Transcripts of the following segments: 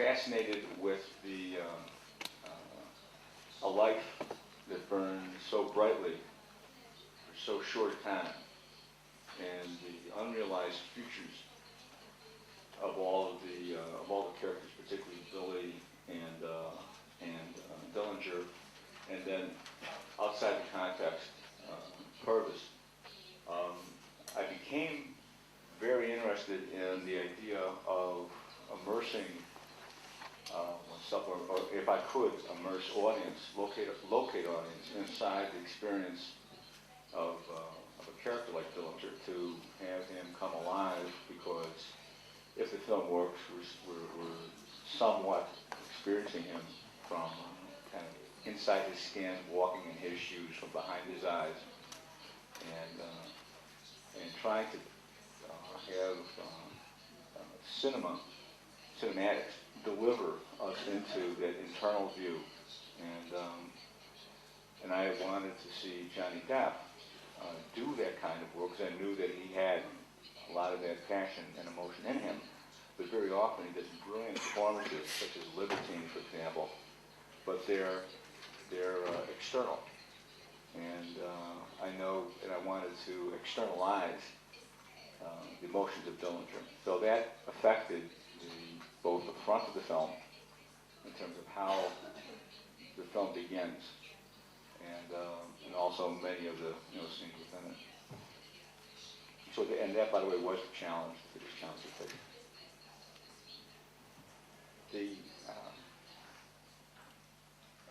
fascinated with a life that burned so brightly for so short a time, and the unrealized futures of all the characters, particularly Billy and Dillinger, and then outside the context, Purvis. I became very interested in the idea of immersing oneself, or if I could, immerse audience, locate audience inside the experience of a character like Dillinger, to have him come alive, because if the film works, we're somewhat experiencing him from kind of inside his skin, walking in his shoes, from behind his eyes, and trying to have cinematics deliver us into that internal view. And I wanted to see Johnny Depp do that kind of work, because I knew that he had a lot of that passion and emotion in him. But very often he does brilliant performances, such as Libertine, for example, but they're external. And I know that I wanted to externalize the emotions of Dillinger. So that affected both the front of the film, in terms of how the film begins, and also many of the scenes within it. So, and that, by the way, was the challenge, the biggest challenge to face.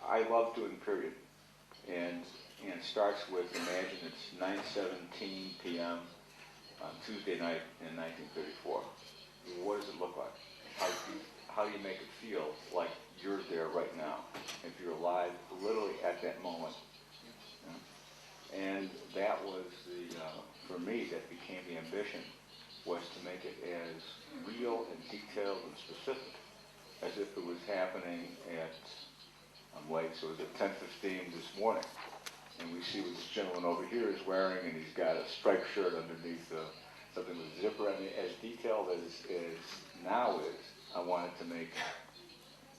I love doing period, and it starts with, imagine it's 9:17 p.m. on Tuesday night in 1934. What does it look like? How do you make it feel like you're there right now, if you're alive literally at that moment? And that was for me, that became the ambition, was to make it as real and detailed and specific as if it was happening at, I'm late, so it was at 10:15 this morning, and we see what this gentleman over here is wearing, and he's got a striped shirt underneath something with a zipper. I mean, as detailed as now is, I wanted to make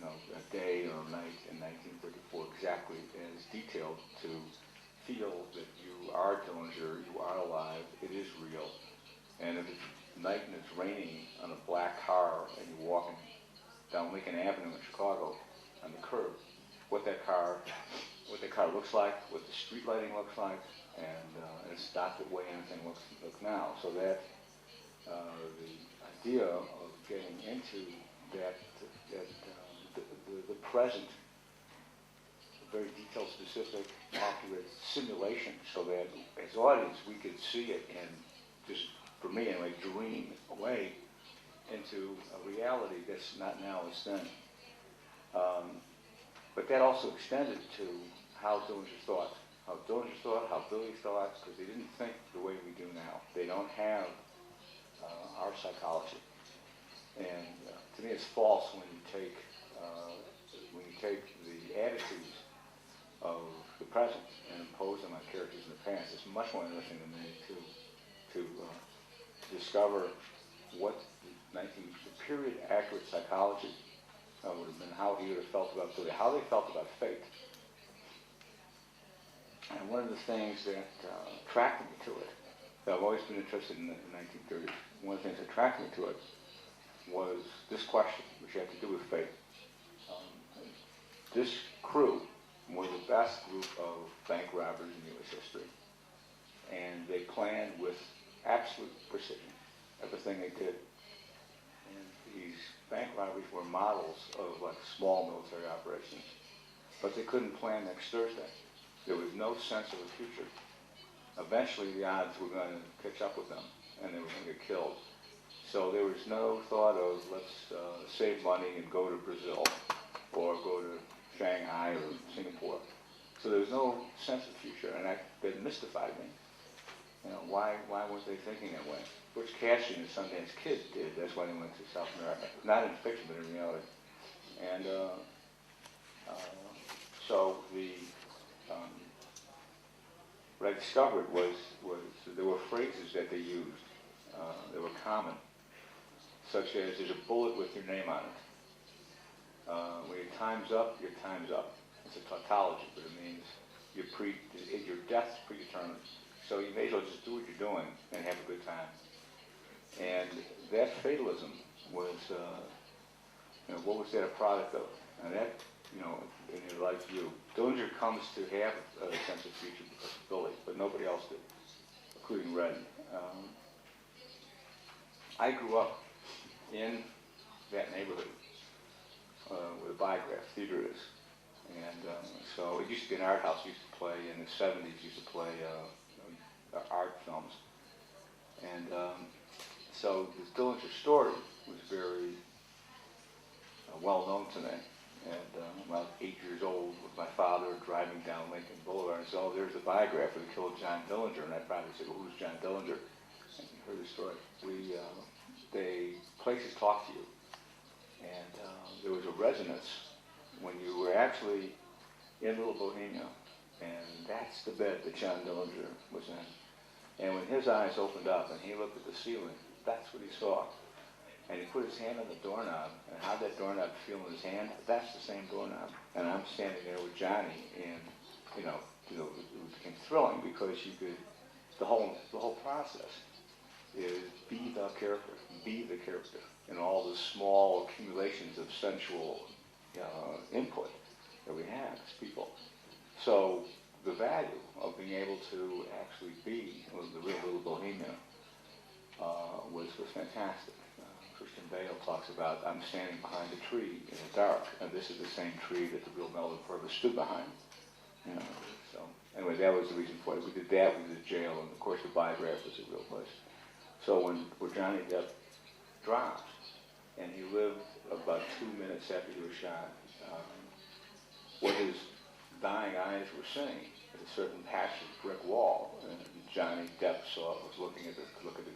a day or a night in 1934 exactly as detailed, to feel that you are Dillinger, you are alive, it is real. And if it's night and it's raining on a black car, and you're walking down Lincoln Avenue in Chicago on the curb, what that car looks like, what the street lighting looks like, and it's not the way anything looks now. So that the idea of getting into the present, very detailed, specific, accurate simulation, so that as audience we could see it and just, for me anyway, dream away into a reality that's not now, it's then. But that also extended to how Dillinger thought, how Billy thought, because they didn't think the way we do now. They don't have our psychology. And to me, it's false when you take the attitudes of the present and impose them on characters in the past. It's much more interesting to me to discover what the period accurate psychology would have been, how he would have felt about Billy, how they felt about fate. And one of the things that attracted me to it, that I've always been interested in the 1930s, one of the things that attracted me to it was this question, which had to do with fate. This crew were the best group of bank robbers in U.S. history, and they planned with absolute precision everything they did. And these bank robberies were models of like small military operations, but they couldn't plan next Thursday. There was no sense of a future. Eventually the odds were going to catch up with them, and they were going to get killed. So there was no thought of, let's save money and go to Brazil, or go to Shanghai or Singapore. So there was no sense of future, and that mystified me. Why weren't they thinking that way? Butch Cassidy and the Sundance Kid did. That's why they went to South America. Not in fiction, but in reality. And so what I discovered was there were phrases that they used that were common, such as, there's a bullet with your name on it. When your time's up, your time's up. It's a tautology, but it means your death's predetermined. So you may as well just do what you're doing and have a good time. And that fatalism was, what was that a product of? And that, in your life view, Dillinger comes to have a sense of future because of Billy, but nobody else did, including Red. I grew up in that neighborhood where the Biograph Theater is. And so it used to be an art house. Used to play in the 70s, used to play art films. And so this Dillinger story was very well known to me. And when I was 8 years old with my father driving down Lincoln Boulevard, and said, oh, there's the Biograph where they killed John Dillinger. And I probably said, well, who's John Dillinger? And you heard the story. Places talk to you. And there was a resonance when you were actually in Little Bohemia, and that's the bed that John Dillinger was in. And when his eyes opened up and he looked at the ceiling, that's what he saw. And he put his hand on the doorknob, and how that doorknob feel in his hand, that's the same doorknob. And I'm standing there with Johnny, and it became thrilling because you could, the whole process is be the character, and all the small accumulations of sensual input that we have as people. So the value of being able to actually be the real Little Bohemia was fantastic. Christian Bale talks about, I'm standing behind a tree in the dark, and this is the same tree that the real Melvin Purvis stood behind. So anyway, that was the reason for it. We did that, we did jail, and of course the Biograph was a real place. So when Johnny Depp dropped, and he lived about 2 minutes after he was shot, what his dying eyes were seeing is a certain patch of brick wall, and Johnny Depp was looking at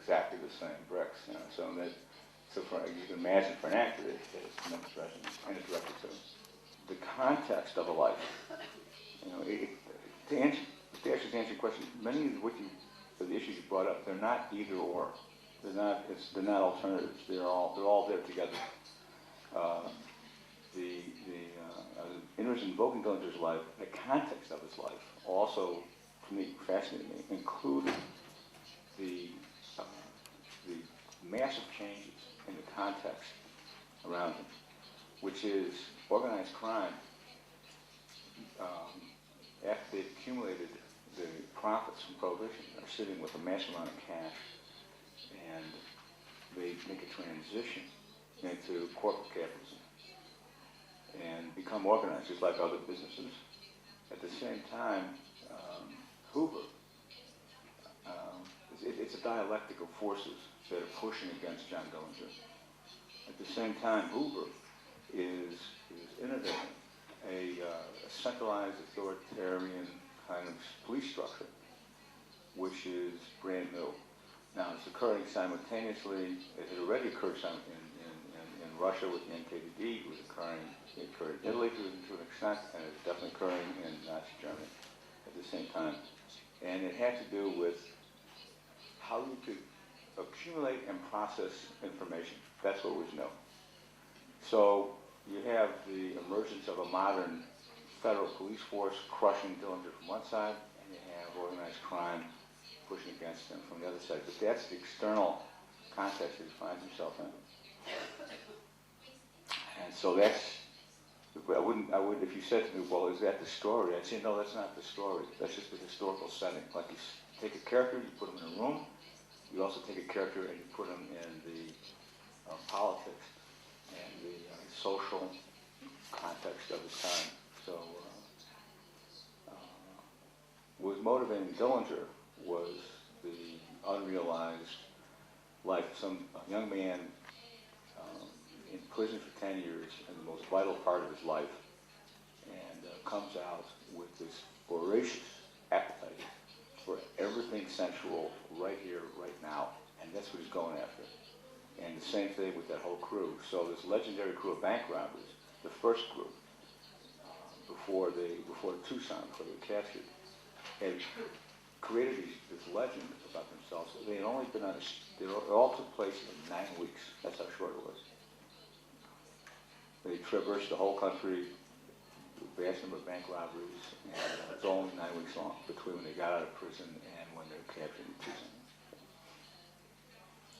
exactly the same bricks. So you can imagine for an actor, it's tremendous resonance, and a director too. The context of a life. To answer your question, many of the issues you brought up, they're not either or. They're not alternatives. They're all there together. The interest in invoking Dillinger's life, the context of his life, also, for me, fascinated me, included the massive changes in the context around him, which is organized crime. After they've accumulated the profits from Prohibition, are sitting with a massive amount of cash, and they make a transition into corporate capitalism and become organized, just like other businesses. At the same time, Hoover, it's a dialectic of forces that are pushing against John Dillinger. At the same time, Hoover is innovating a centralized, authoritarian kind of police structure, which is brand new. Now, it's occurring simultaneously. It had already occurred in Russia with the NKVD. It occurred in Italy to an extent, and it's definitely occurring in Nazi Germany at the same time. And it had to do with how you could accumulate and process information. That's what was new. So you have the emergence of a modern federal police force crushing Dillinger from one side, and you have organized crime pushing against him from the other side. But that's the external context that he finds himself in. And so that's, I would, if you said to me, well, is that the story? I'd say, no, that's not the story. That's just the historical setting. Like you take a character, you put him in a room. You also take a character and you put him in the politics and the social context of his time. So what was motivating Dillinger was the unrealized life. Some young man in prison for 10 years and the most vital part of his life, and comes out with this voracious appetite for everything sensual right here, right now, and that's what he's going after. And the same thing with that whole crew. So this legendary crew of bank robbers, the first group, before Tucson, before they were captured, had created this legend about themselves. They had only been it all took place in 9 weeks. That's how short it was. They traversed the whole country, vast number of bank robberies, and it's all 9 weeks long between when they got out of prison and when they were captured.